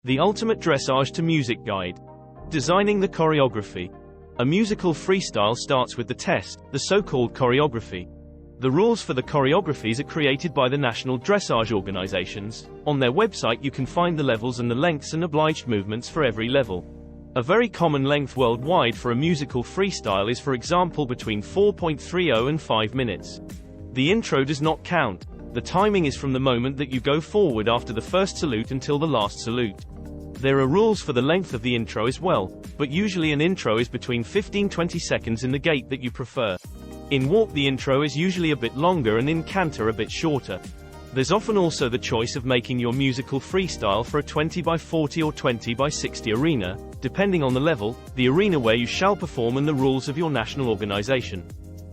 The Ultimate Dressage to Music Guide. Designing the choreography. A musical freestyle starts with the test, the so-called choreography. The rules for the choreographies are created by the national dressage organizations. On their website you can find the levels and the lengths and obliged movements for every level. A very common length worldwide for a musical freestyle is, for example, between 4.30 and 5 minutes. The intro does not count. The timing is from the moment that you go forward after the first salute until the last salute. There are rules for the length of the intro as well, but usually an intro is between 15-20 seconds in the gait that you prefer. In walk the intro is usually a bit longer and in canter a bit shorter. There's often also the choice of making your musical freestyle for a 20x40 or 20x60 arena, depending on the level, the arena where you shall perform and the rules of your national organization.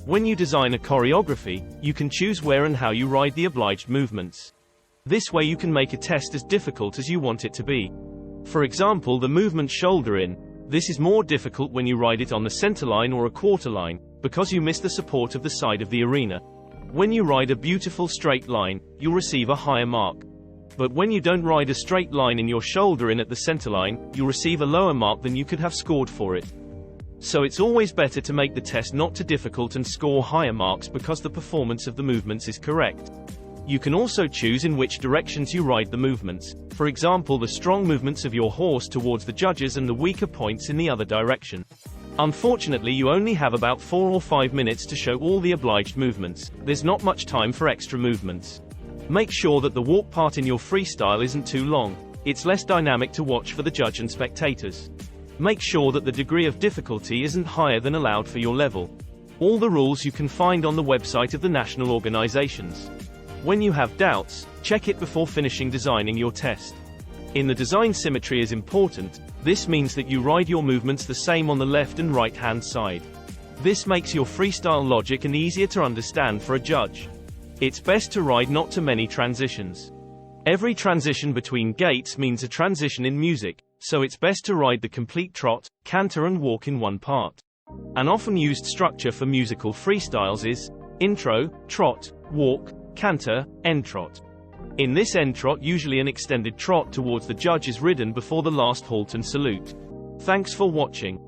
When you design a choreography, you can choose where and how you ride the obliged movements. This way you can make a test as difficult as you want it to be. For example, the movement shoulder in. This is more difficult when you ride it on the center line or a quarter line, because you miss the support of the side of the arena. When you ride a beautiful straight line, you'll receive a higher mark. But when you don't ride a straight line in your shoulder in at the center line, you'll receive a lower mark than you could have scored for it. So it's always better to make the test not too difficult and score higher marks because the performance of the movements is correct. You can also choose in which directions you ride the movements, for example the strong movements of your horse towards the judges and the weaker points in the other direction. Unfortunately you only have about 4 or 5 minutes to show all the obliged movements. There's not much time for extra movements. Make sure that the walk part in your freestyle isn't too long. It's less dynamic to watch for the judge and spectators. Make sure that the degree of difficulty isn't higher than allowed for your level. All the rules you can find on the website of the national organizations. When you have doubts, check it before finishing designing your test. In the design, symmetry is important. This means that you ride your movements the same on the left and right hand side. This makes your freestyle logic and easier to understand for a judge. It's best to ride not too many transitions. Every transition between gaits means a transition in music, so it's best to ride the complete trot, canter and walk in one part. An often used structure for musical freestyles is intro, trot, walk, canter, end trot. In this end trot usually an extended trot towards the judge is ridden before the last halt and salute. Thanks for watching.